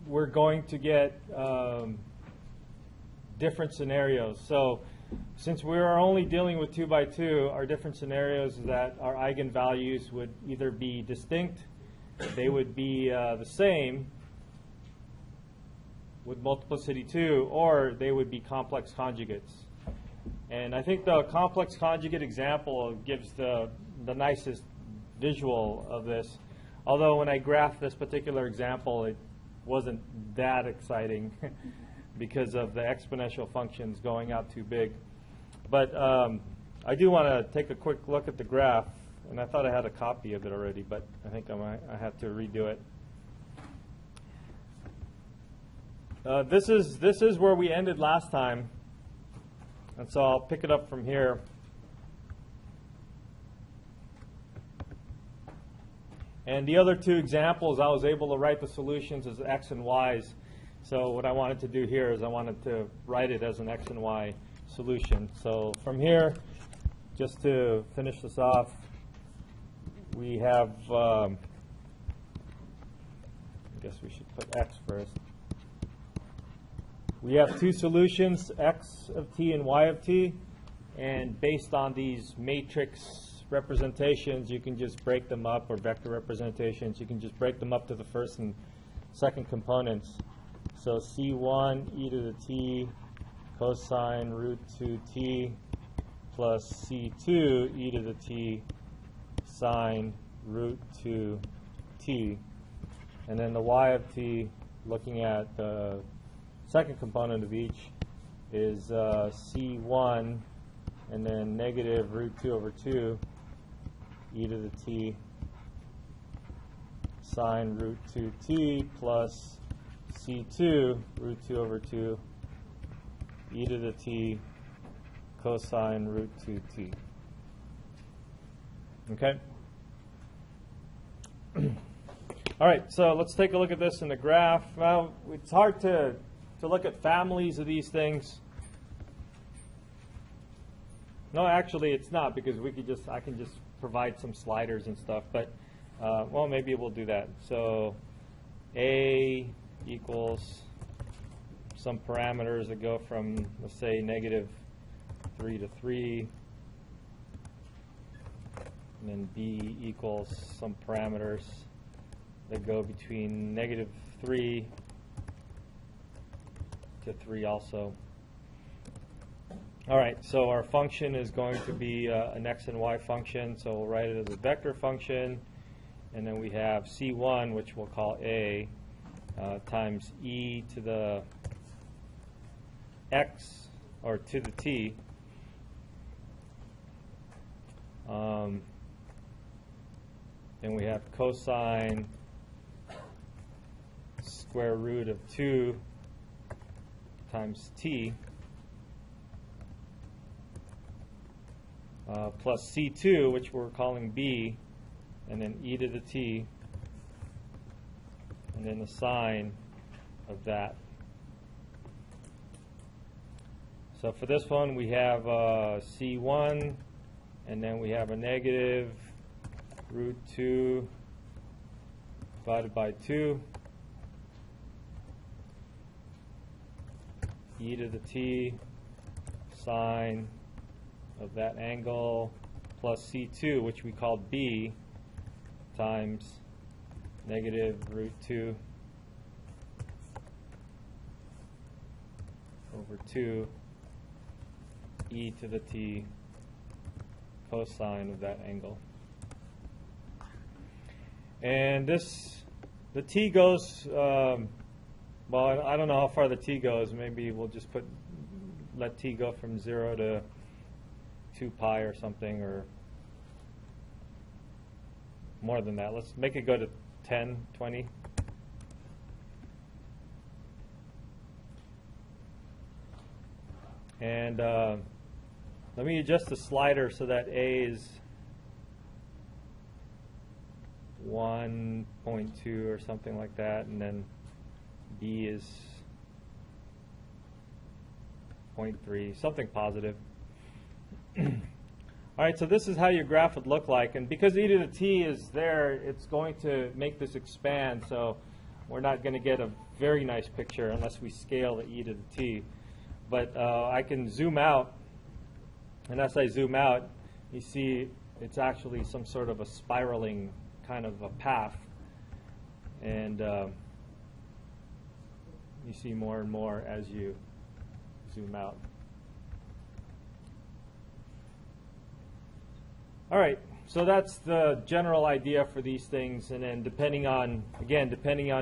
we're going to get different scenarios. So since we are only dealing with 2 by 2, our different scenarios is that our eigenvalues would either be distinct, they would be the same with multiplicity 2, or they would be complex conjugates. And I think the complex conjugate example gives the nicest visual of this. Although when I graphed this particular example, it wasn't that exciting because of the exponential functions going out too big. But I do want to take a quick look at the graph. And I thought I had a copy of it already, but I think I have to redo it. This is where we ended last time. And so I'll pick it up from here. And the other two examples, I was able to write the solutions as x and y's. So what I wanted to do here is I wanted to write it as an x and y solution. So from here, just to finish this off, we have, I guess we should put x first. We have two solutions, x of t and y of t. And based on these matrix representations, you can just break them up, or vector representations, you can just break them up to the first and second components. So c1 e to the t cosine root 2t plus c2 e to the t sine root 2t. And then the y of t, looking at the second component of each, is c1 and then negative root 2 over 2 e to the t sine root 2t plus c2 root 2 over 2 e to the t cosine root 2t. Okay? All right, so let's take a look at this in the graph. Well, it's hard to look at families of these things. No, actually it's not, because I can just provide some sliders and stuff, but well, maybe we'll do that. So A equals some parameters that go from, let's say, negative 3 to 3, and then B equals some parameters that go between negative 3 to 3 also. All right, so our function is going to be an x and y function, so we'll write it as a vector function, and then we have c1, which we'll call a, times e to the x, or to the t, then we have cosine square root of 2 times t plus c2, which we're calling b, and then e to the t, and then the sine of that. So for this one, we have c1, and then we have a negative root 2 divided by 2 e to the t sine of that angle plus c2, which we called b, times negative root 2 over 2 e to the t cosine of that angle. And this, the t goes, well, I don't know how far the t goes. Maybe we'll just let t go from 0 to 2 pi or something, or more than that. Let's make it go to 10, 20. And let me adjust the slider so that A is 1.2 or something like that, and then B is 0.3, something positive. All right, so this is how your graph would look like, and because e to the t is there, it's going to make this expand. So we're not going to get a very nice picture unless we scale the e to the t. But I can zoom out, and as I zoom out, you see it's actually some sort of a spiraling kind of a path. And you see more and more as you zoom out. All right, so that's the general idea for these things, and then depending on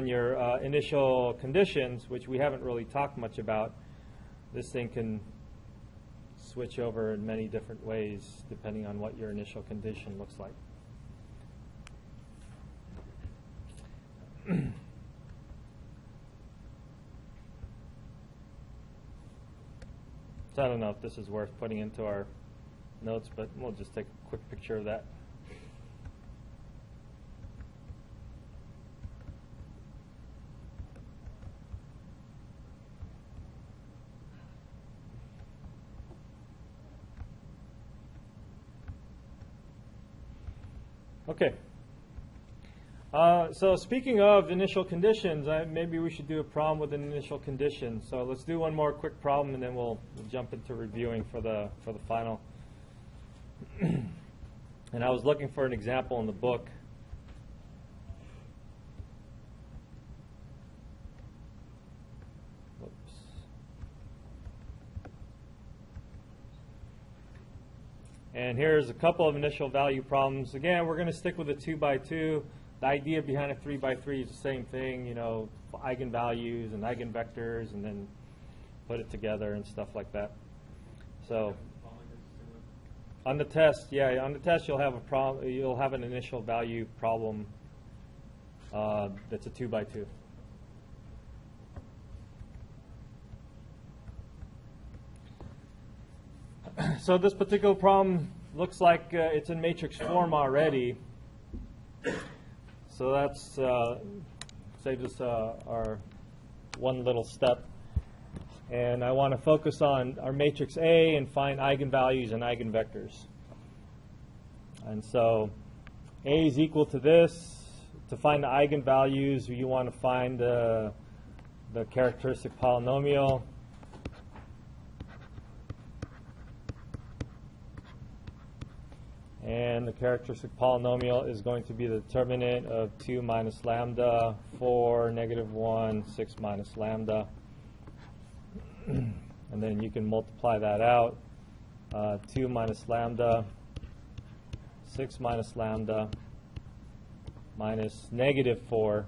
your initial conditions, which we haven't really talked much about, this thing can switch over in many different ways depending on what your initial condition looks like. So I don't know if this is worth putting into our notes, but we'll just take a quick picture of that. Okay. So speaking of initial conditions, maybe we should do a problem with an initial condition. So let's do one more quick problem, and then we'll jump into reviewing for the final. And I was looking for an example in the book. Whoops. And here's a couple of initial value problems. Again, we're going to stick with a 2 by 2. The idea behind a 3 by 3 is the same thing, you know, eigenvalues and eigenvectors, and then put it together and stuff like that. So on the test, you'll have a problem. You'll have an initial value problem that's a 2 by 2. So this particular problem looks like it's in matrix form already. So that's saves us our one little step. And I want to focus on our matrix A and find eigenvalues and eigenvectors. And so A is equal to this. To find the eigenvalues, you want to find the characteristic polynomial. And the characteristic polynomial is going to be the determinant of 2 minus lambda, 4, -1, 6 minus lambda. And then you can multiply that out. 2 minus lambda, 6 minus lambda, minus -4.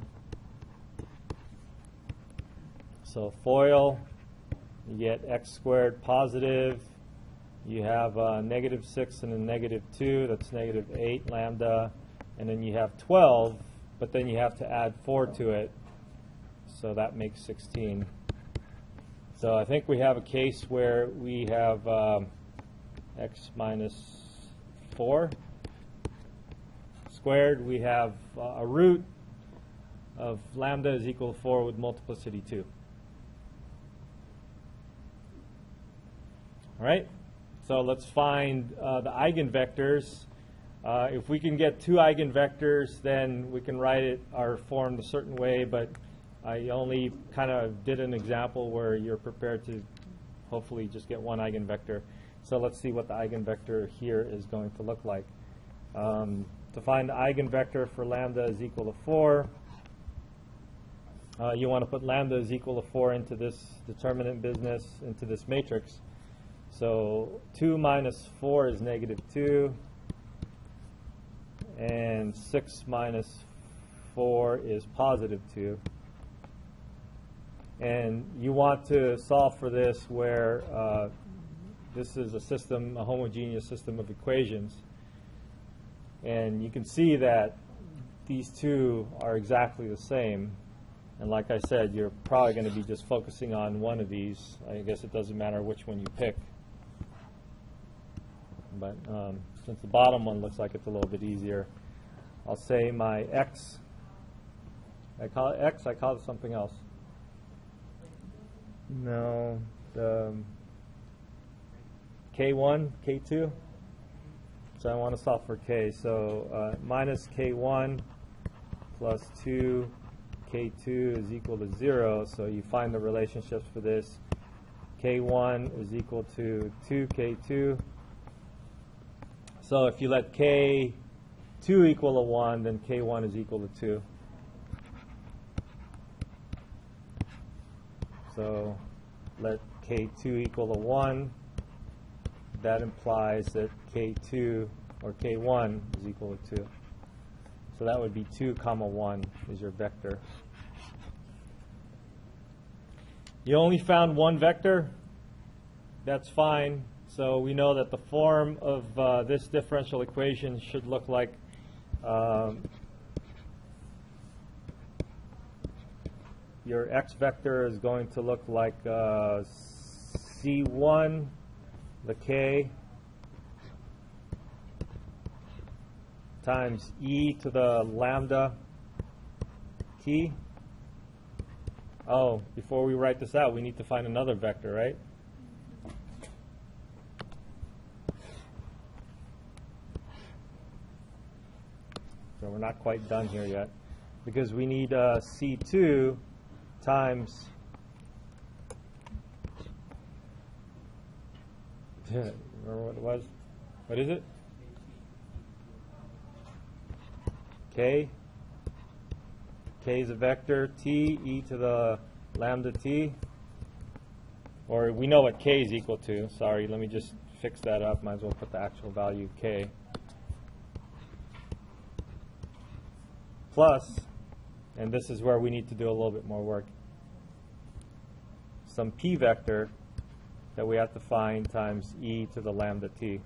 So FOIL, you get x squared positive. You have -6 and a -2, that's -8 lambda, and then you have 12, but then you have to add 4 to it, so that makes 16. So I think we have a case where we have x minus 4 squared. We have a root of lambda is equal to 4 with multiplicity 2. All right? So let's find the eigenvectors. If we can get 2 eigenvectors, then we can write it or formed a certain way, but I only kind of did an example where you're prepared to hopefully just get 1 eigenvector. So let's see what the eigenvector here is going to look like. To find the eigenvector for lambda is equal to 4, you want to put lambda is equal to 4 into this determinant business, into this matrix. So 2 minus 4 is -2, and 6 minus 4 is +2. And you want to solve for this where this is a system, a homogeneous system of equations. And you can see that these two are exactly the same. And like I said, you're probably going to be just focusing on one of these. I guess it doesn't matter which one you pick. But since the bottom one looks like it's a little bit easier, I'll say my x, I call it x, I call it something else. No, the K1, K2. So I want to solve for K. So minus K1 plus 2 K2 is equal to 0, so you find the relationships for this. K1 is equal to 2K2. So if you let K2 equal to 1, then K1 is equal to 2. So let K2 equal to 1. That implies that K2 or K1 is equal to 2. So that would be 2, 1 is your vector. You only found one vector. That's fine. So we know that the form of this differential equation should look like your x vector is going to look like C1, the k, times e to the lambda t. Oh, before we write this out, we need to find another vector, right? So we're not quite done here yet, because we need C2 times remember what it was? What is it? K. K is a vector. T, e to the lambda t. Or we know what k is equal to. Sorry, let me just fix that up. Might as well put the actual value k. Plus, and this is where we need to do a little bit more work, some p vector that we have to find times e to the lambda t.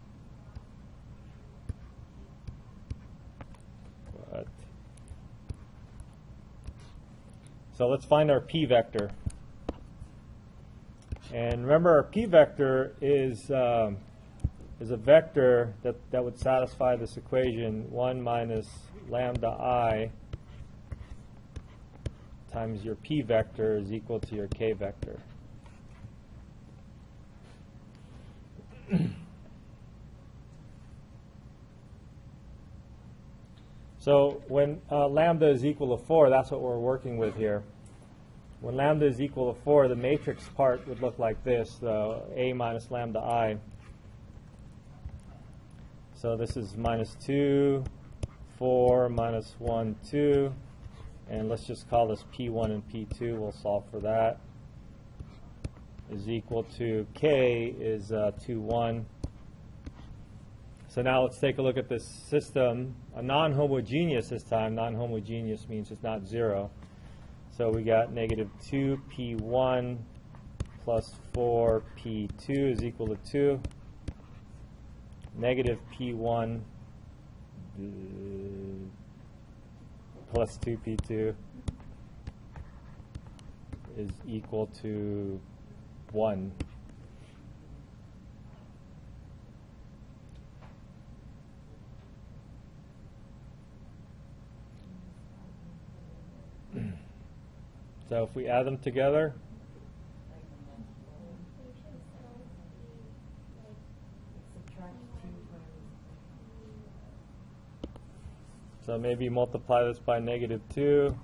So let's find our p vector. And remember, our p vector is a vector that would satisfy this equation, 1 minus lambda I times your p vector is equal to your k vector. So when lambda is equal to 4, that's what we're working with here. When lambda is equal to 4, the matrix part would look like this, the A minus lambda I. So this is minus 2, 4, minus 1, 2. And let's just call this P1 and P2. We'll solve for that. Is equal to K is 2, 1. So now let's take a look at this system. A non-homogeneous this time. Non-homogeneous means it's not 0. So we got negative 2P1 plus 4P2 is equal to 2. Negative P1 plus 2P2 is equal to 1. So if we add them together, so maybe multiply this by negative 2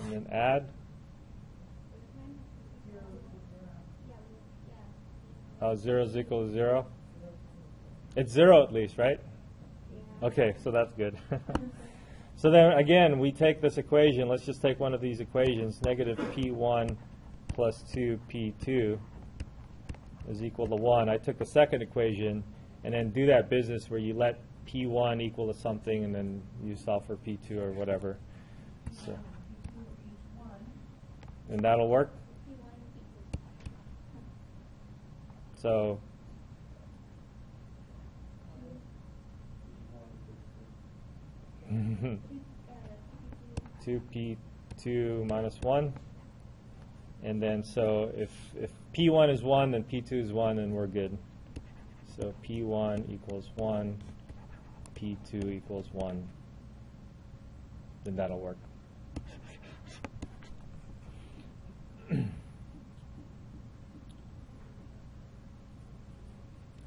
and then add. Oh, 0 is equal to 0. It's 0 at least, right? Okay, so that's good. So then again, we take this equation. Let's just take one of these equations. Negative P1 plus 2P2 is equal to 1. I took the second equation and then do that business where you let P1 equal to something and then you solve for P2 or whatever. So, and that'll work. So 2P2 minus 1. And then so if P1 is 1, then P2 is 1, and we're good. So P1 equals 1, P2 equals 1. Then that'll work.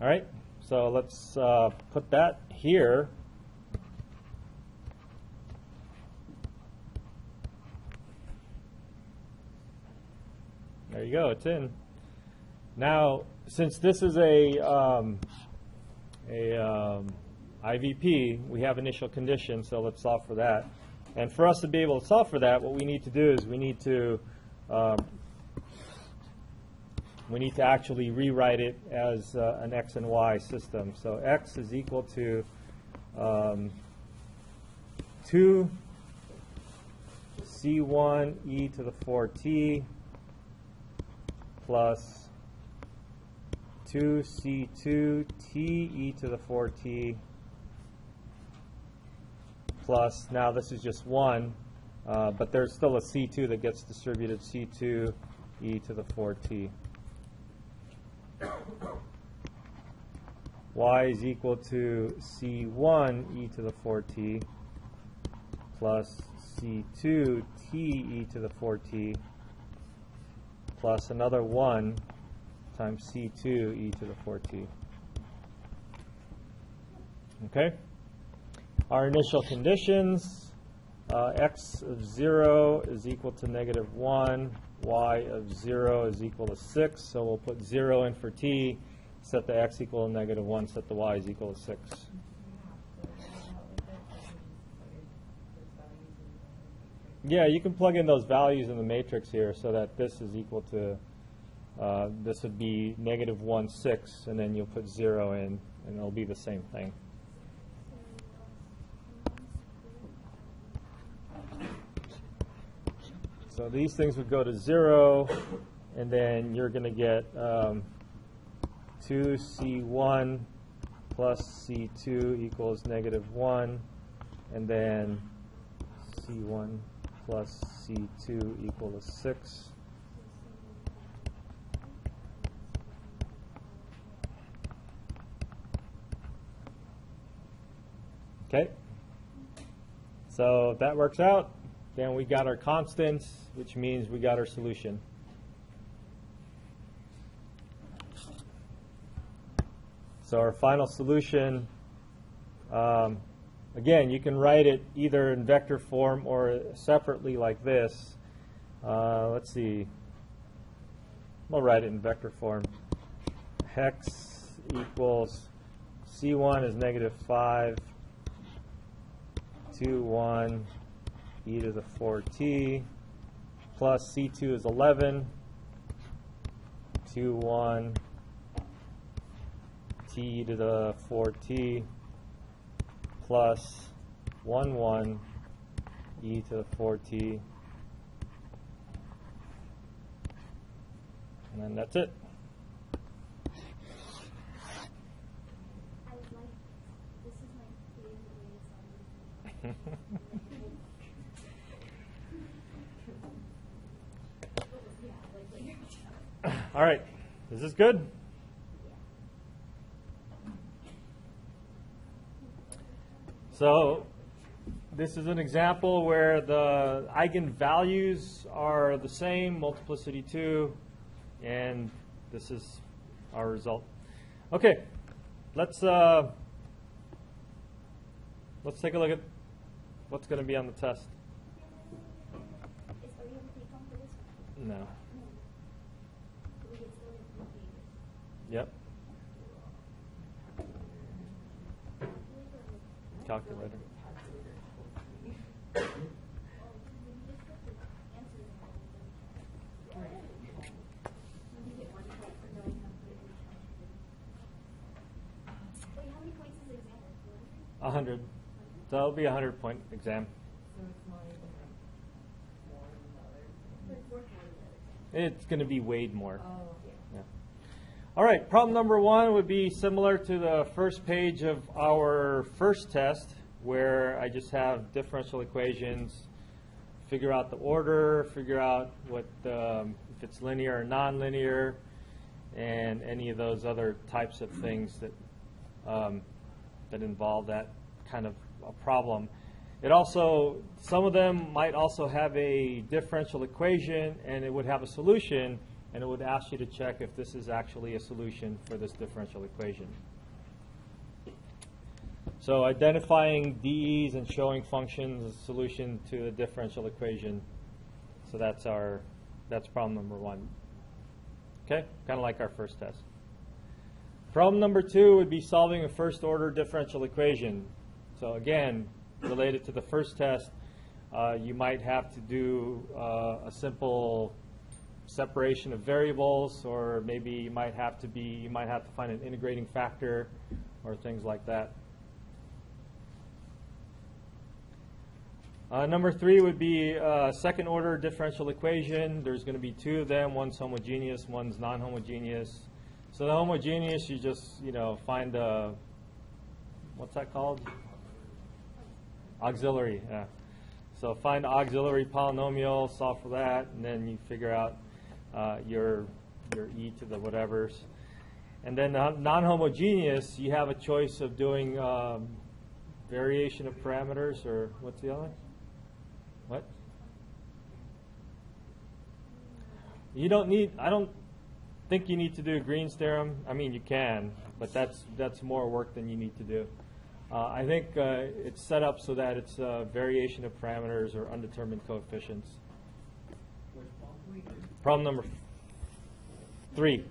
All right, so let's put that here. There you go, it's in. Now, since this is a IVP, we have initial conditions, so let's solve for that. And for us to be able to solve for that, what we need to do is we need to actually rewrite it as an x and y system. So x is equal to 2c1 e to the 4t plus 2c2 t e to the 4t plus, now this is just 1, but there's still a c2 that gets distributed, c2 e to the 4t. Y is equal to c1 e to the 4t plus c2 t e to the 4t plus another 1 times c2 e to the 4t. Okay? Our initial conditions, x of 0 is equal to -1, y of 0 is equal to 6, so we'll put 0 in for t, set the x equal to -1, set the y is equal to 6. Yeah, you can plug in those values in the matrix here so that this is equal to, this would be -1, 6, and then you'll put 0 in, and it'll be the same thing. So these things would go to 0, and then you're going to get 2c1 plus c2 equals -1, and then c1 plus c2 equal to 6. Okay, so that works out. Then we got our constants, which means we got our solution. So our final solution, again, you can write it either in vector form or separately like this. Let's see. We'll write it in vector form. Hex equals C1 is -5, 2, 1, e to the 4t, plus C2 is 11, 2, 1, t to the 4t, plus 1, 1, e to the 4t, and then that's it. All right, is this good? So this is an example where the eigenvalues are the same, multiplicity 2, and this is our result. Okay, let's take a look at what's going to be on the test. No. Yep. Calculator. Wait, how many points is the exam? 100. So it'll be a 100-point exam. It's going to be weighed more. Yeah. All right, problem number 1 would be similar to the first page of our first test, where I just have differential equations, figure out the order, figure out what if it's linear or nonlinear, and any of those other types of things that that involve that kind of a problem. It also, some of them might also have a differential equation, and it would have a solution, and it would ask you to check if this is actually a solution for this differential equation. So identifying DEs and showing functions as a solution to the differential equation. So that's problem number 1. Okay, kind of like our first test. Problem number 2 would be solving a first-order differential equation. So again, related to the first test, you might have to do a simple separation of variables, or maybe you might have to find an integrating factor, or things like that. Number 3 would be a second-order differential equation. There's going to be 2 of them. One's homogeneous, one's non-homogeneous. So the homogeneous, you just find the, what's that called? Auxiliary. Yeah. So find the auxiliary polynomial, solve for that, and then you figure out your e to the whatevers. And then non-homogeneous, you have a choice of doing variation of parameters, or what's the other one? What? You don't need, I don't think you need to do Green's theorem. I mean, you can, but that's more work than you need to do. I think it's set up so that it's variation of parameters or undetermined coefficients. Problem number 3,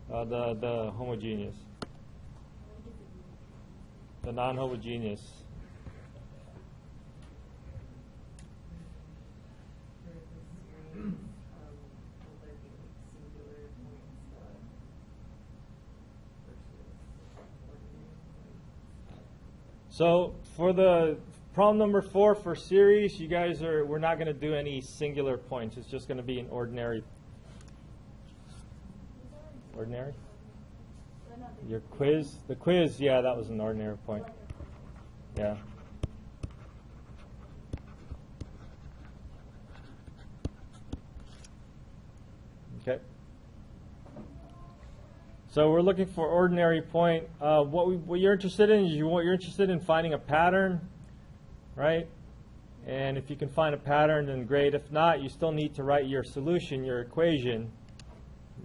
the homogeneous, the non-homogeneous. So for the problem number 4 for series, you guys we're not going to do any singular points. It's just going to be an ordinary. Ordinary? Your quiz? The quiz, yeah, that was an ordinary point. Yeah. Okay. So we're looking for ordinary point. What you're interested in is you're interested in finding a pattern, right? And if you can find a pattern, then great. If not, you still need to write your solution, your equation,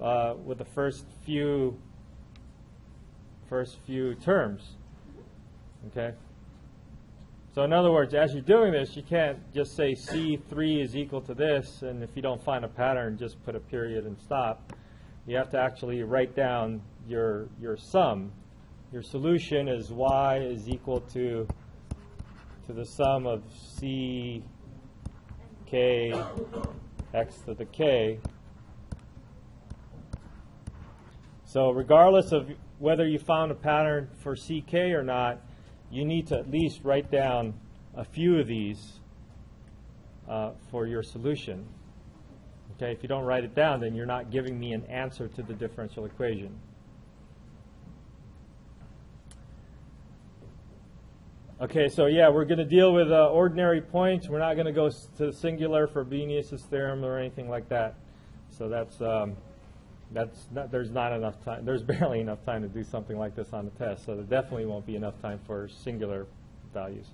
with the first few terms. Okay. So in other words, as you're doing this, you can't just say C3 is equal to this, and if you don't find a pattern, just put a period and stop. You have to actually write down your sum. Your solution is y is equal to the sum of c k x to the k. So regardless of whether you found a pattern for ck or not, you need to at least write down a few of these for your solution. Okay, if you don't write it down, then you're not giving me an answer to the differential equation. Okay, so yeah, we're going to deal with ordinary points. We're not going to go to the singular for Arrhenius' theorem or anything like that. So there's not enough time. There's barely enough time to do something like this on the test. So there definitely won't be enough time for singular values.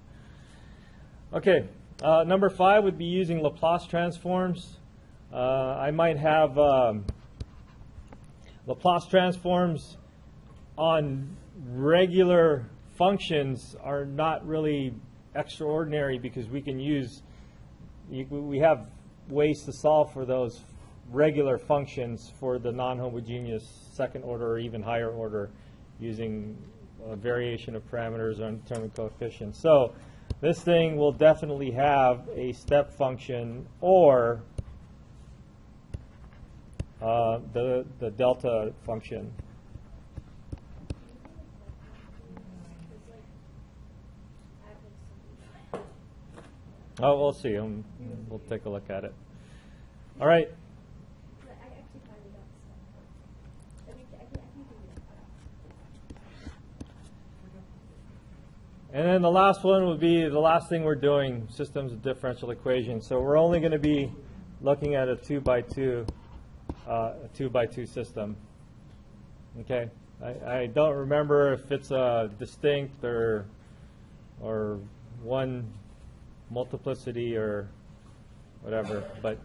Okay, number 5 would be using Laplace transforms. I might have Laplace transforms on regular functions are not really extraordinary because we can we have ways to solve for those regular functions for the non-homogeneous second order or even higher order using a variation of parameters or undetermined coefficients. So this thing will definitely have a step function or the delta function. Oh, we'll see. We'll take a look at it. All right. And then the last one would be the last thing we're doing, systems of differential equations. So we're only going to be looking at a 2x2 system. Okay. I don't remember if it's a distinct or one multiplicity or whatever, but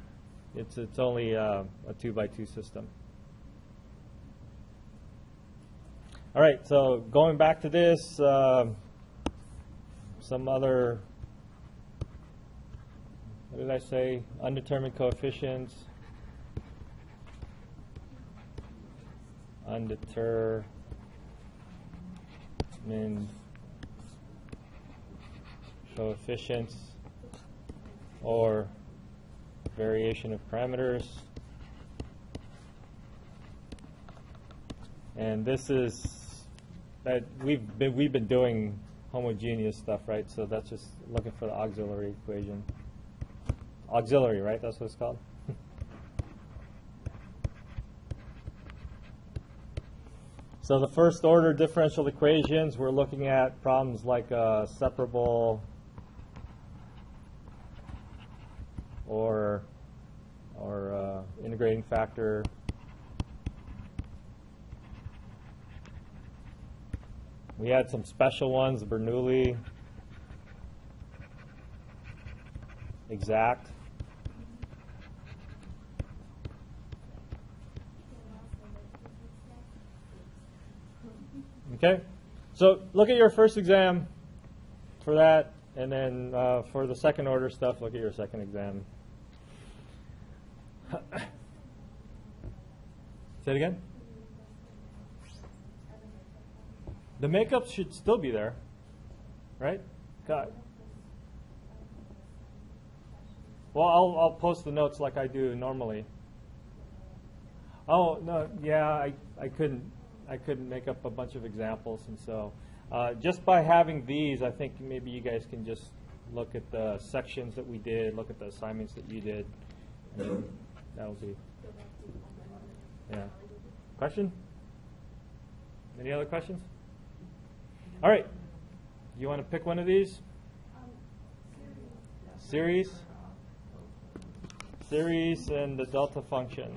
it's only a 2x2 system. All right, so going back to this, some other, what did I say? Undetermined coefficients. undetermined coefficients or variation of parameters. And this is that we've been doing homogeneous stuff, right? So that's just looking for the auxiliary equation. Auxiliary, right? That's what it's called. So the first order differential equations, we're looking at problems like separable or integrating factor. We had some special ones, Bernoulli, exact. Okay, so look at your first exam for that, and then for the second order stuff, look at your second exam. Say it again. The makeups should still be there, right? God. Well, I'll post the notes like I do normally. Oh no, yeah, I couldn't make up a bunch of examples, and so just by having these, I think maybe you guys can just look at the sections that we did, look at the assignments that you did, and that'll be. Yeah. Question? Any other questions? All right. You want to pick one of these? Series and the delta function.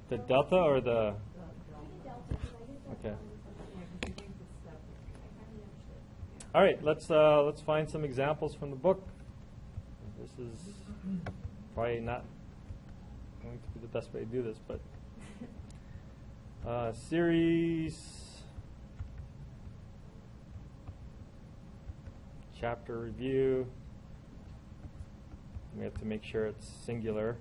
The delta or the? Okay. All right. Let's find some examples from the book. This is probably not going to be the best way to do this, but series, chapter review. We have to make sure it's singular.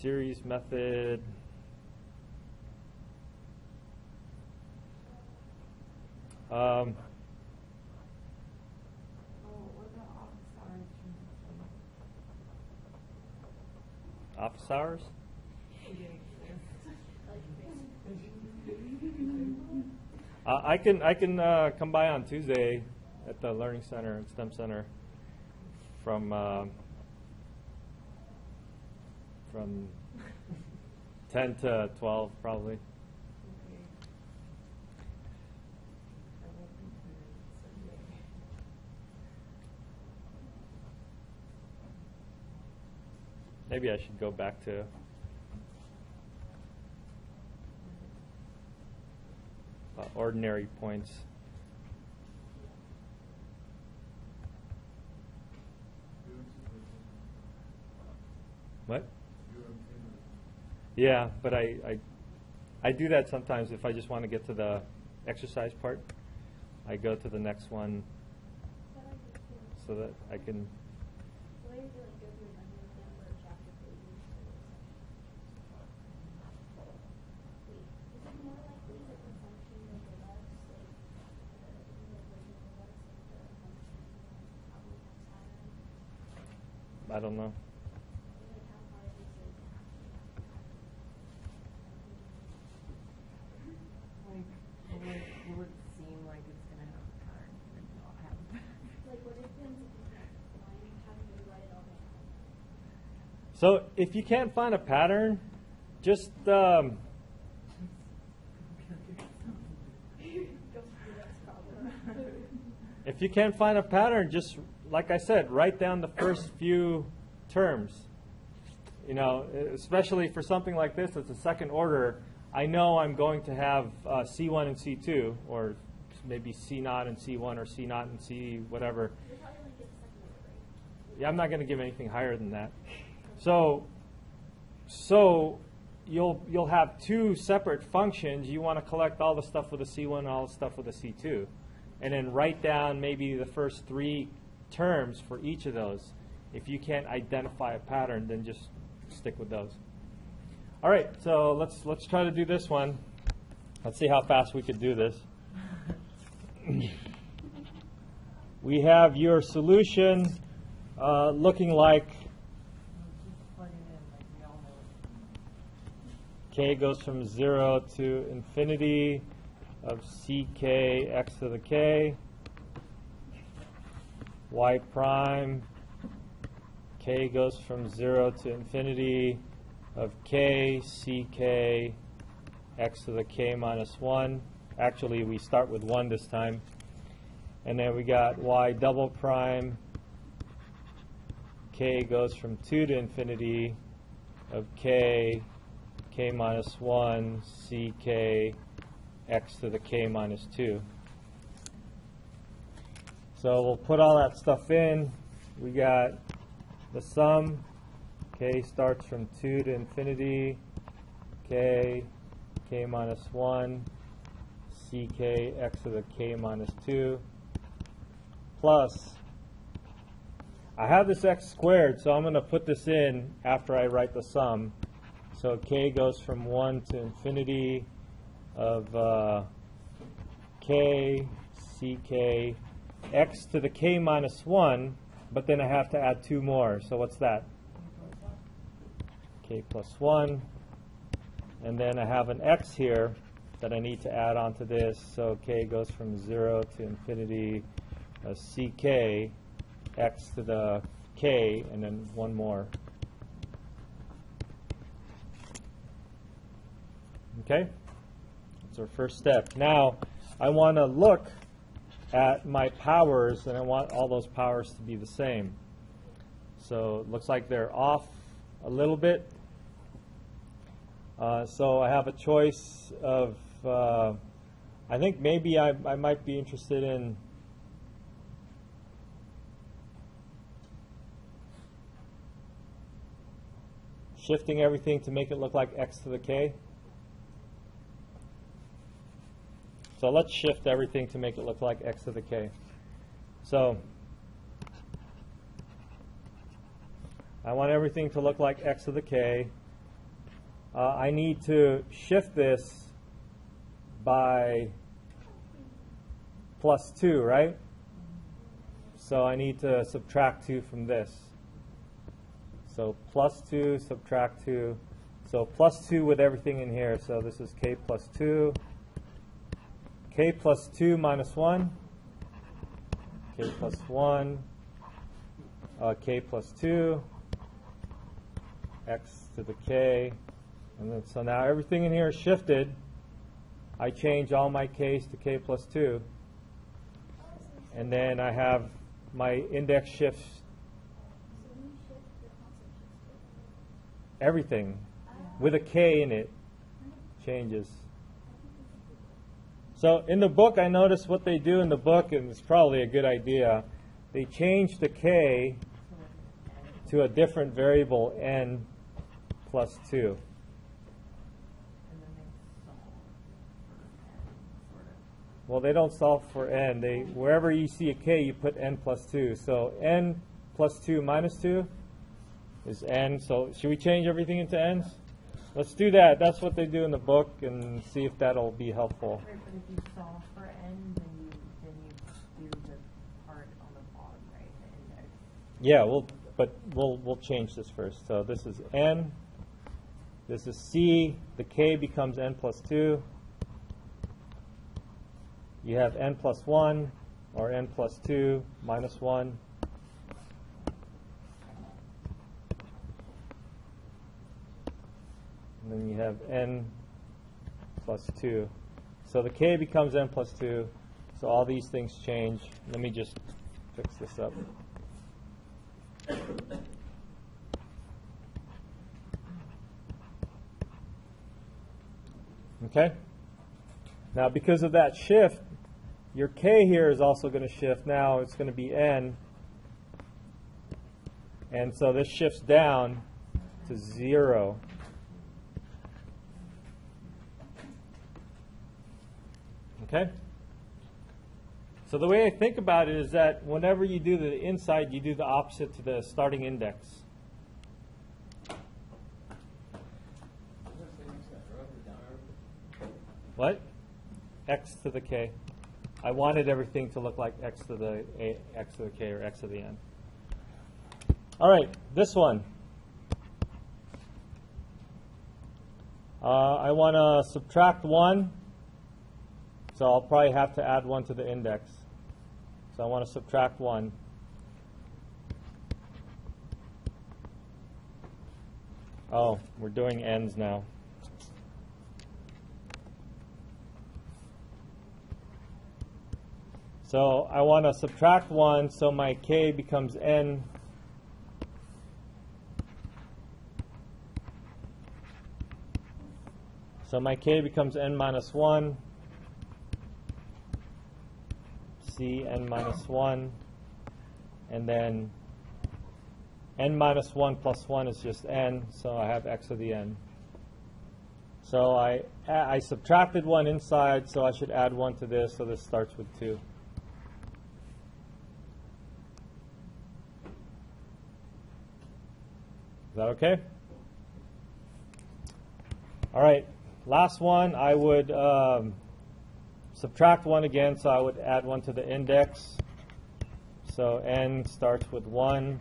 Series method. Office hours? I can come by on Tuesday at the Learning Center, STEM Center, from 10 to 12 probably. Maybe I should go back to ordinary points. What? Yeah, but I do that sometimes if I just want to get to the exercise part. I go to the next one so that I can. I don't know. Will it seem like it's going to have a pattern and not have a pattern? Like what happens if you can't find, how do you write it all down? So if you can't find a pattern, just if you can't find a pattern, just like I said, write down the first few terms. You know, especially for something like this, it's a second order. I know I'm going to have C1 and C2, or maybe C0 and C1, or C0 and C whatever. Yeah, I'm not going to give anything higher than that. So you'll have two separate functions. You want to collect all the stuff with a C1 and all the stuff with a C2. And then write down maybe the first three terms for each of those. If you can't identify a pattern, then just stick with those. All right, so let's try to do this one. Let's see how fast we could do this. We have your solution looking like k goes from 0 to infinity of ck x to the k, y prime, k goes from 0 to infinity of k ck x to the k minus 1. Actually, we start with 1 this time. And then we got y double prime, k goes from 2 to infinity of k minus 1 ck x to the k minus 2. So we'll put all that stuff in. We got the sum, k starts from 2 to infinity, k minus 1 ck x to the k minus 2, plus, I have this x squared, so I'm going to put this in after I write the sum. So k goes from 1 to infinity of k ck x to the k minus 1, but then I have to add 2 more. So what's that? K plus 1. And then I have an x here that I need to add onto this. So k goes from 0 to infinity of ck x to the k, and then 1 more. Okay? That's our first step. Now, I want to look at my powers, and I want all those powers to be the same. So it looks like they're off a little bit. So I have a choice of, I think maybe I might be interested in shifting everything to make it look like x to the k. So let's shift everything to make it look like x to the k. So I want everything to look like x to the k. I need to shift this by plus 2, right? So I need to subtract 2 from this. So plus 2, subtract 2. So plus 2 with everything in here. So this is k plus 2. K plus 2 minus 1. K plus 1. K plus 2. X to the k. And then, so now everything in here is shifted. I change all my k's to k plus 2. And then I have my index shifts. Everything with a k in it changes. So in the book, I noticed what they do in the book, and it's probably a good idea. They change the k to a different variable, n plus 2. Well, they don't solve for n. Wherever you see a k, you put n plus 2. So n plus 2 minus 2 is n. So should we change everything into n's? Let's do that. That's what they do in the book, and see if that'll be helpful. Right, but if you solve for n, then you do the part on the bottom, right? The index. Yeah, we'll change this first. So this is n. This is c. The k becomes n plus 2. You have n plus 1 or n plus 2 minus 1. And then you have n plus 2. So the k becomes n plus 2. So all these things change. Let me just fix this up. Okay? Now because of that shift, your k here is also going to shift. Now it's going to be n. And so this shifts down to 0. Okay? So the way I think about it is that whenever you do the inside, you do the opposite to the starting index. What? X to the k. I wanted everything to look like x to the k or x to the n. All right, this one. I want to subtract 1, so I'll probably have to add 1 to the index. So I want to subtract 1. Oh, we're doing n's now. So I want to subtract 1, so my k becomes n. So my k becomes n minus 1, c n minus 1, and then n minus 1 plus 1 is just n, so I have x to the n. So I subtracted 1 inside, so I should add 1 to this, so this starts with 2. Is that okay? All right. Last one, I would subtract 1 again, so I would add 1 to the index. So n starts with 1,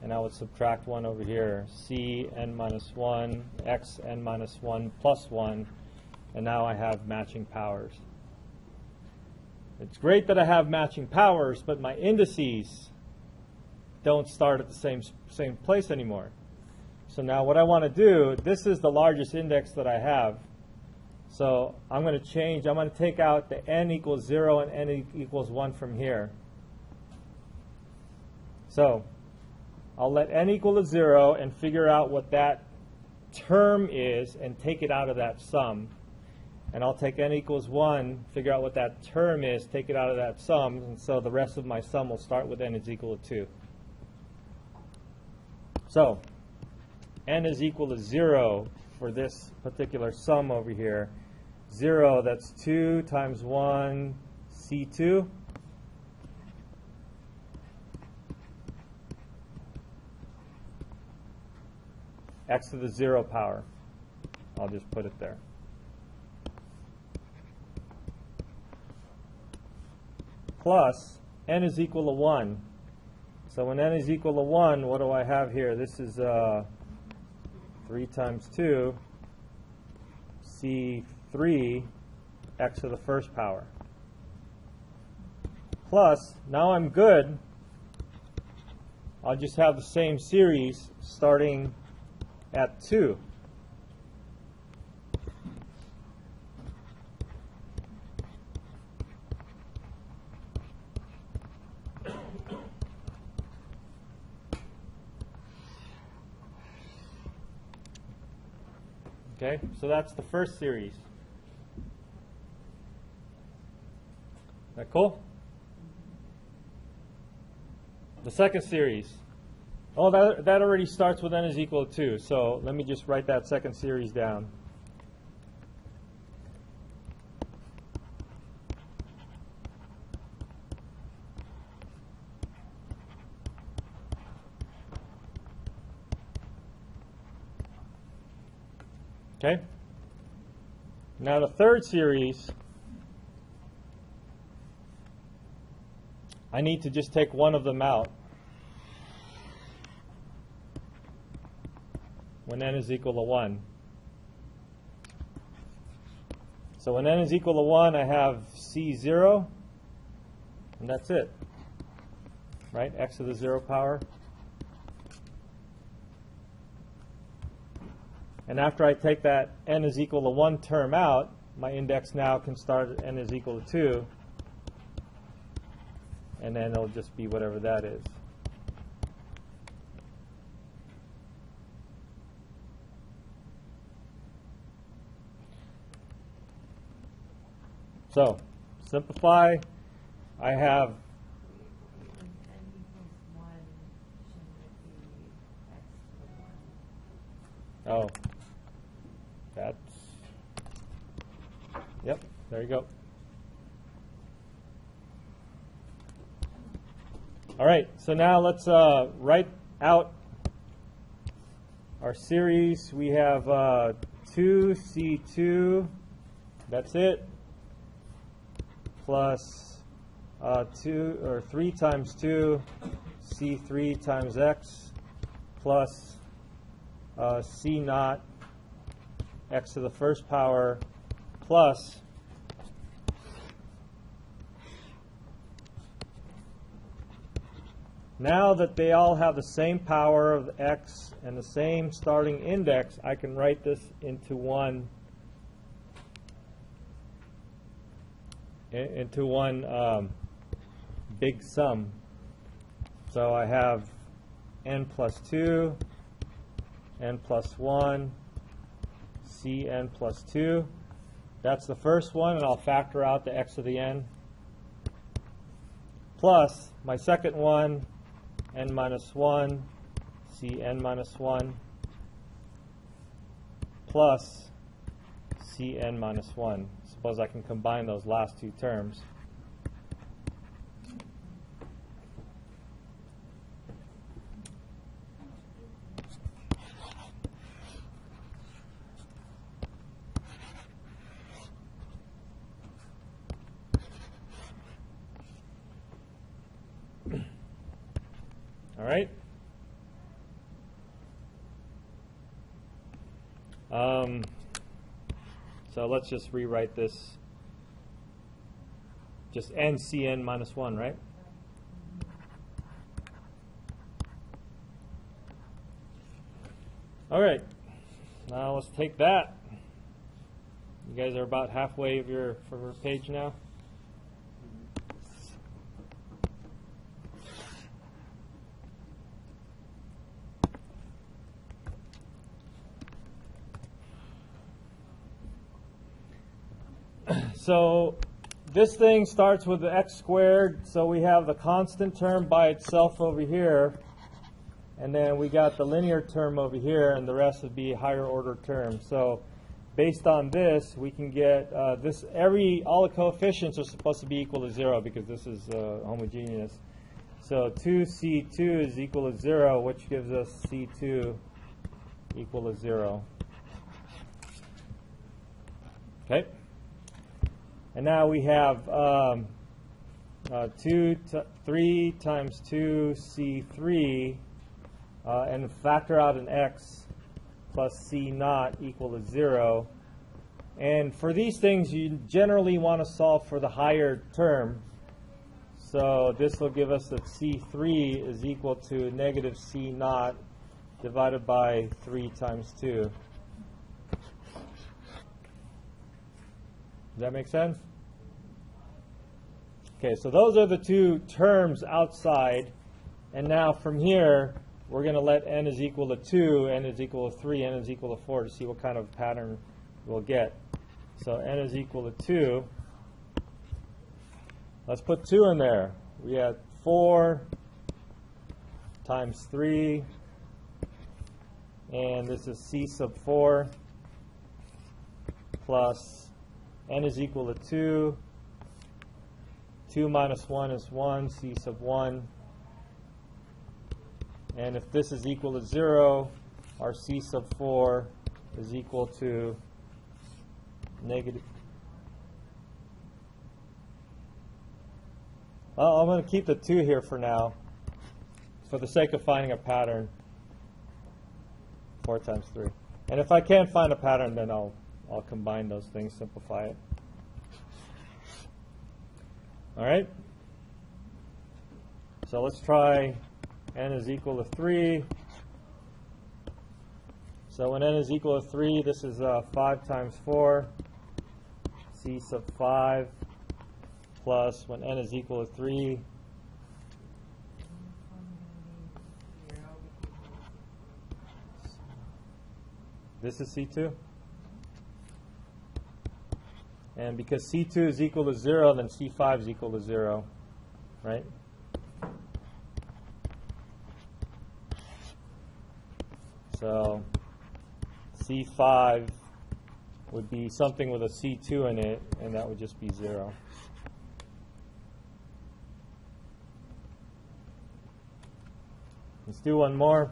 and I would subtract 1 over here. C n minus 1, x n minus 1 plus 1, and now I have matching powers. It's great that I have matching powers, but my indices don't start at the same place anymore. So now what I want to do, this is the largest index that I have. So I'm going to take out the n equals 0 and n equals 1 from here. So I'll let n equal to 0 and figure out what that term is and take it out of that sum. And I'll take n equals 1, figure out what that term is, take it out of that sum, and so the rest of my sum will start with n is equal to 2. So n is equal to 0 for this particular sum over here. 0, that's 2 times 1, C2. X to the 0 power. I'll just put it there. Plus, n is equal to 1. So when n is equal to 1, what do I have here? This is 3 times 2, C3, x to the first power. Plus, now I'm good. I'll just have the same series starting at 2. Okay, so that's the first series. Is that cool? The second series. Oh, that already starts with n is equal to 2. So let me just write that second series down. Okay? Now the third series, I need to just take one of them out when n is equal to 1. So when n is equal to 1, I have C0, and that's it. Right? X to the 0 power. And after I take that n is equal to 1 term out, my index now can start at n is equal to 2. And then it'll just be whatever that is. So, simplify. I have n equals 1, shouldn't it be x to 1? oh, that's, yep, there you go. All right, so now let's write out our series. We have 2C2, that's it, plus 3 times 2, C3 times x, plus C naught, x to the first power, plus now that they all have the same power of x and the same starting index, I can write this into one big sum. So I have n plus 2, n plus 1, Cn plus 2. That's the first one, and I'll factor out the x to the n. Plus my second one, n minus 1, Cn minus 1, plus Cn minus 1. Suppose I can combine those last two terms. All right. So let's just rewrite this. Just n Cn minus 1, right? All right. Now let's take that. You guys are about halfway of your page now. So this thing starts with the x squared, so we have the constant term by itself over here, and then we got the linear term over here, and the rest would be higher order terms. So based on this, we can get all the coefficients are supposed to be equal to 0 because this is homogeneous. So 2C2 is equal to 0, which gives us C2 equal to 0. Okay. And now we have 3 times 2 C3 and factor out an x plus C naught equal to 0. And for these things, you generally want to solve for the higher term. So this will give us that C3 is equal to negative C naught divided by 3 times 2. Does that make sense? Okay, so those are the two terms outside. And now from here, we're going to let n is equal to 2, n is equal to 3, n is equal to 4 to see what kind of pattern we'll get. So n is equal to 2. Let's put 2 in there. We had 4 times 3, and this is C sub 4 plus n is equal to 2. 2 minus 1 is 1, C sub 1. And if this is equal to 0, our C sub 4 is equal to negative. Well, I'm going to keep the 2 here for now, for the sake of finding a pattern. 4 times 3. And if I can't find a pattern, then I'll combine those things, simplify it. All right. So let's try n is equal to 3. So when n is equal to 3, this is 5 times 4, C sub 5, plus when n is equal to 3, this is C2. And because C2 is equal to 0, then C5 is equal to 0, right? So C5 would be something with a C2 in it, and that would just be 0. Let's do one more.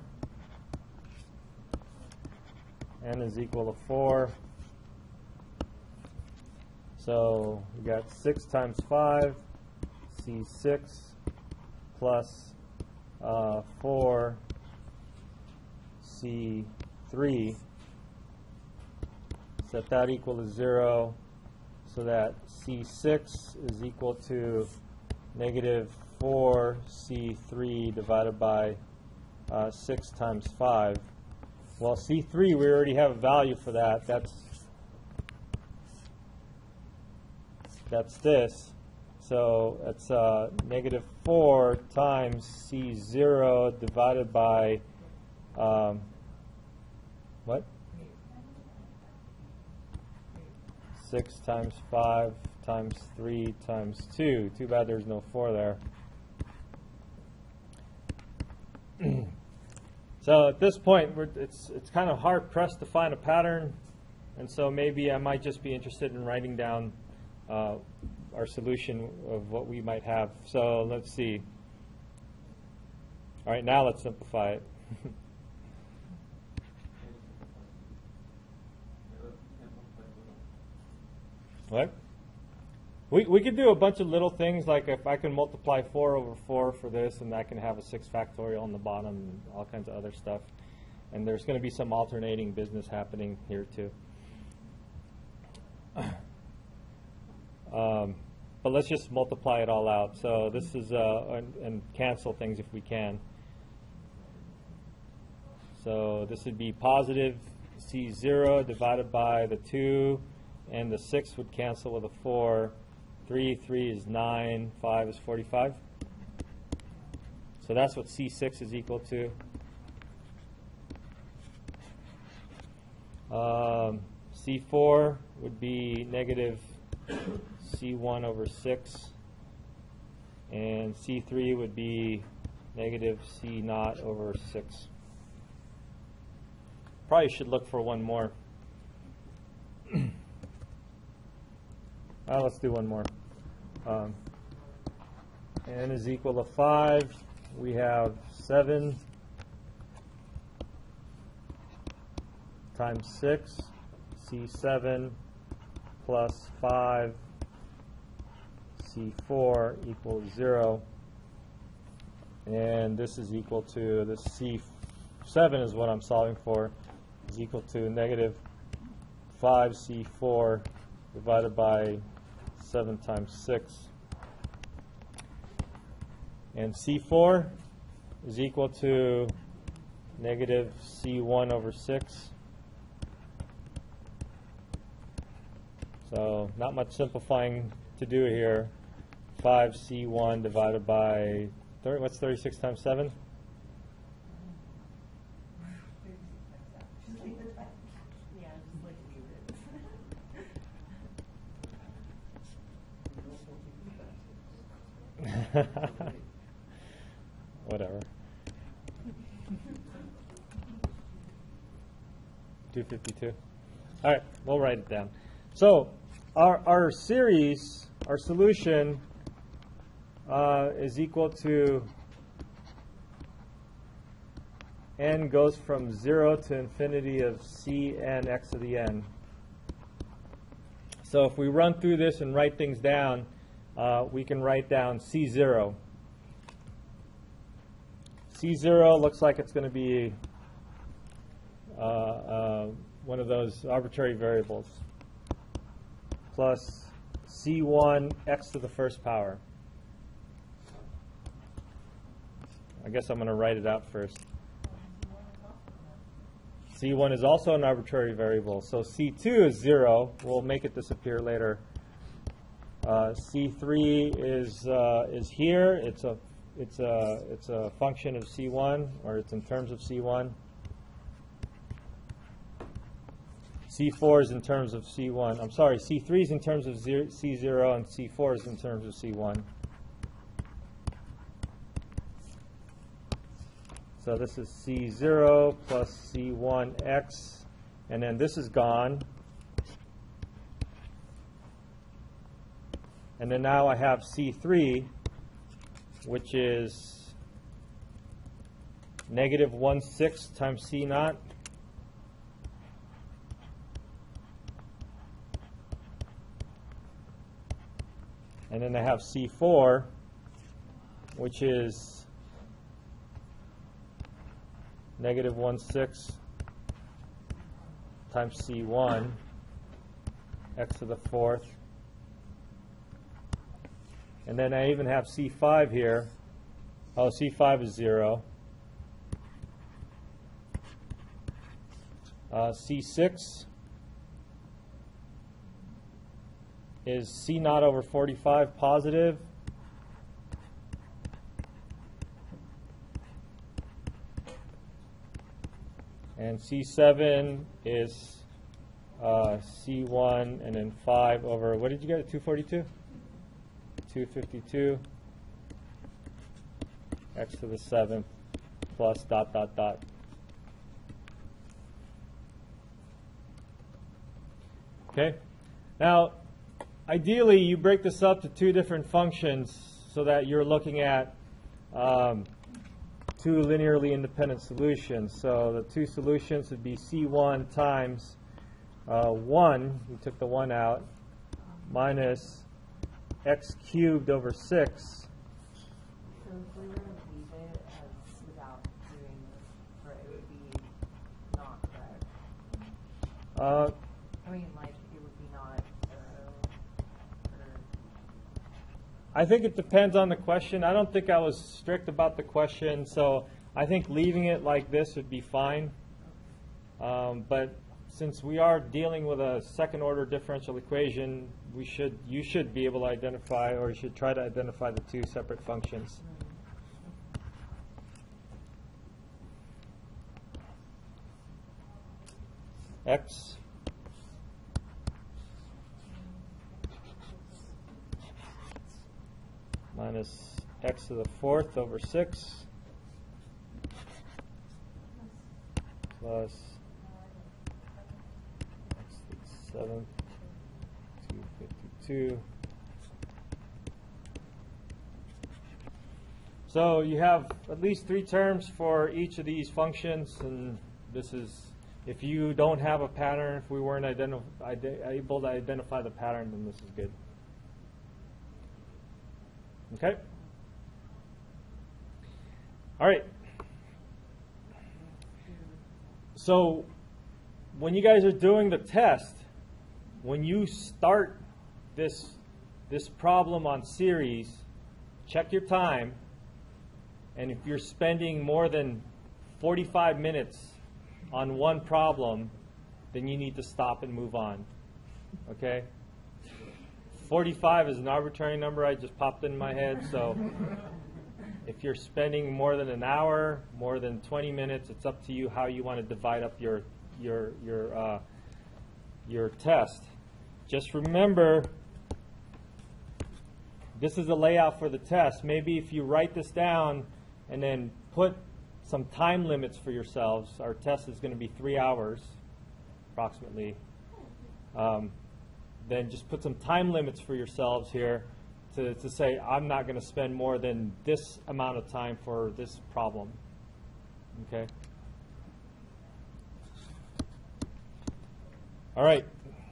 N is equal to 4. So we got 6 times 5, C6 plus 4, C3. Set that equal to 0, so that C6 is equal to negative 4 C3 divided by 6 times 5. Well, C3, we already have a value for that. That's this. So it's negative 4 times C0 divided by, what? 6 times 5 times 3 times 2. Too bad there's no 4 there. So at this point, it's kind of hard pressed to find a pattern, and so maybe I might just be interested in writing down our solution of what we might have. So let's see. All right, now let's simplify it. What? We could do a bunch of little things, like if I can multiply 4 over 4 for this, and I can have a 6 factorial on the bottom and all kinds of other stuff. And there's going to be some alternating business happening here too. But let's just multiply it all out. So this is, and cancel things if we can. So this would be positive C0 divided by the 2, and the 6 would cancel with a 4. 3 is 9, 5 is 45. So that's what C6 is equal to. C4 would be negative C1 over 6, and C3 would be negative C0 over 6. Probably should look for one more. Let's do one more. N is equal to 5. We have 7 times 6, C7 plus 5, C4 equals 0. And this is equal to, this C7 is what I'm solving for, is equal to negative 5C4 divided by 7 times 6. And C4 is equal to negative C1 over 6. So not much simplifying to do here. 5C1 divided by, what's 36 times 7? Whatever. 252. All right, we'll write it down. So our series, our solution is equal to n goes from 0 to infinity of Cn x to the n. So if we run through this and write things down, we can write down C0. C0 looks like it's going to be one of those arbitrary variables plus C1 x to the first power. I guess I'm going to write it out first. C1 is also an arbitrary variable. So C2 is 0. We'll make it disappear later. C3 is here. It's a function of C1, or it's in terms of C1. C4 is in terms of C1. I'm sorry, C3 is in terms of C0, and C4 is in terms of C1. So this is C0 plus C1x, and then this is gone. And then now I have C3, which is negative 1/6 times C naught. And then I have C4, which is negative 1/6 times C1, x to the 4th. And then I even have C5 here. Oh, C5 is 0. C6 is C naught over 45 positive. And C7 is C1 and then 5 over, what did you get, 242? 252 x to the 7th plus dot, dot, dot. Okay. Now, ideally, you break this up to two different functions so that you're looking at two linearly independent solutions. So the two solutions would be C1 times 1, we took the 1 out, minus x cubed over 6. So if we were to leave it as without doing this, right, it would be not correct. I mean, like, it would be not 0. Or I think it depends on the question. I don't think I was strict about the question, so I think leaving it like this would be fine. But since we are dealing with a second order differential equation, you should be able to identify, or you should try to identify the two separate functions. X minus x to the 4th over 6 plus x to the 7th, 252. So you have at least 3 terms for each of these functions, and this is, if you don't have a pattern, if we weren't able to identify the pattern, then this is good. Okay? All right. So when you guys are doing the test, when you start this problem on series, check your time, and if you're spending more than 45 minutes on one problem, then you need to stop and move on. Okay? 45 is an arbitrary number I just popped in my head, so if you're spending more than an hour, more than 20 minutes, it's up to you how you want to divide up your test. Just remember, this is a layout for the test. Maybe if you write this down and then put some time limits for yourselves. Our test is going to be 3 hours, approximately. Then just put some time limits for yourselves here to say, I'm not going to spend more than this amount of time for this problem. Okay? All right.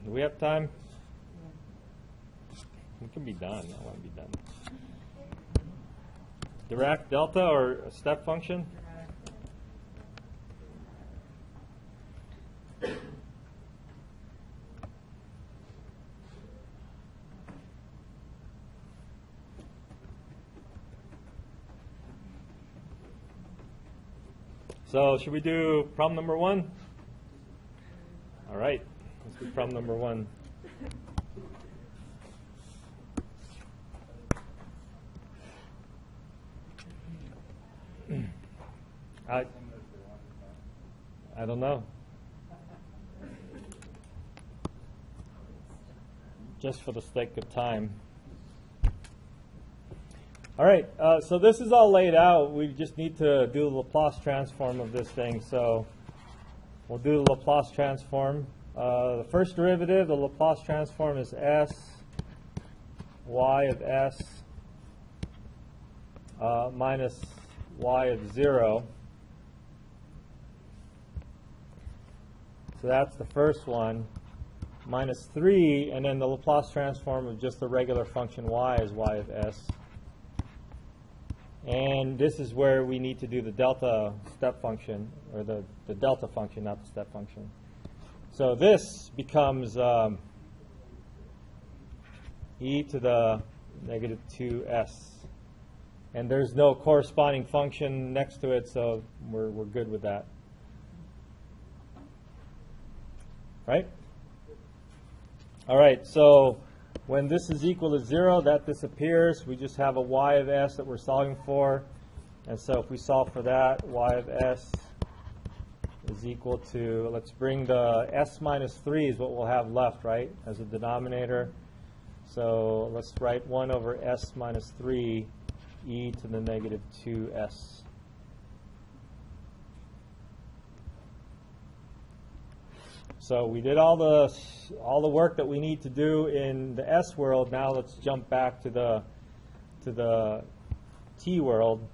Do we have time? We can be done. I want to be done. Dirac delta or a step function? So should we do problem number 1? All right, let's do problem number 1. I don't know. Just for the sake of time. All right, so this is all laid out. We just need to do the Laplace transform of this thing. So we'll do the Laplace transform. The first derivative, the Laplace transform is s y of s minus y of 0. So that's the first one. Minus 3, and then the Laplace transform of just the regular function y is y of s. And this is where we need to do the delta step function, or the delta function, not the step function. So this becomes e to the negative 2s. And there's no corresponding function next to it, so we're good with that. Right? All right, so when this is equal to 0, that disappears. We just have a y of s that we're solving for. And so if we solve for that, y of s is equal to, let's bring the s minus 3 is what we'll have left, right, as a denominator. So let's write 1 over s minus 3 e to the negative 2s. So we did all the work that we need to do in the S world. Now let's jump back to the T world.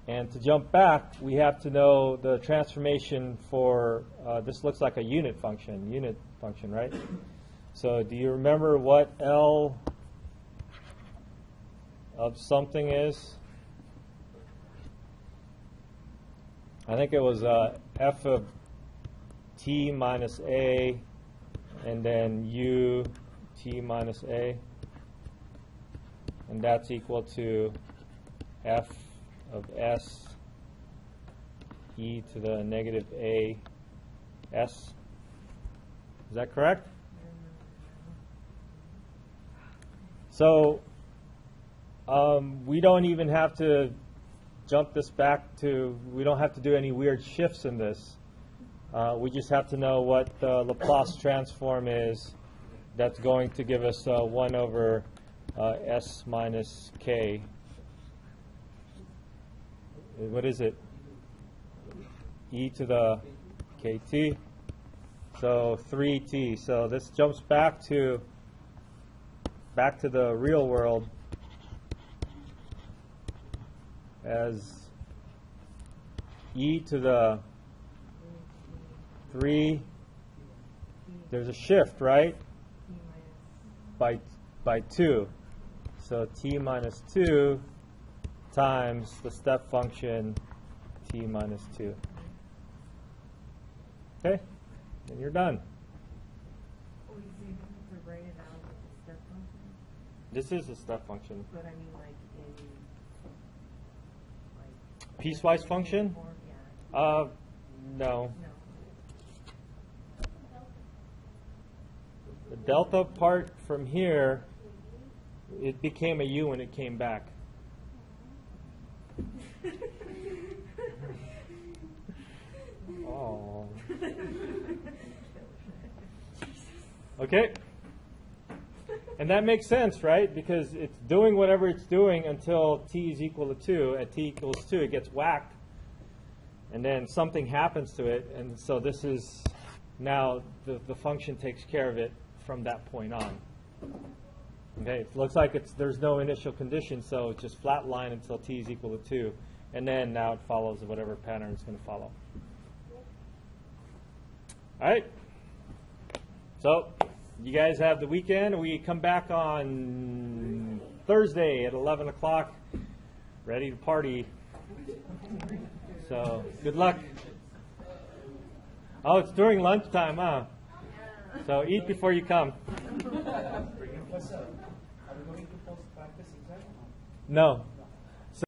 And to jump back, we have to know the transformation for this looks like a unit function, right? So do you remember what L of something is? I think it was f of t minus a, and then u t minus a, and that's equal to f of s e to the negative a s. Is that correct? So we don't even have to jump this back to, we don't have to do any weird shifts in this. We just have to know what the Laplace transform is that's going to give us 1 over s minus k. What is it? E to the kt. So 3t. So this jumps back to the real world as e to the 3, there's a shift, right? By 2. So t minus 2 times the step function t minus 2. Okay? And you're done. Oh, you say you have to write it out with the step function? This is a step function. But I mean, like, in, like... Piecewise function? Form, yeah. No. No. The delta part from here, it became a u when it came back. Oh. Okay. And that makes sense, right? Because it's doing whatever it's doing until t is equal to 2. At t equals 2, it gets whacked. And then something happens to it. And so this is now the function takes care of it from that point on. Okay, it looks like there's no initial condition, so it's just flat line until t is equal to 2. And then now it follows whatever pattern it's going to follow. All right. So you guys have the weekend. We come back on Thursday at 11 o'clock, ready to party. So good luck. Oh, it's during lunchtime, huh? So eat before you come. Are we going to post practice exam? No.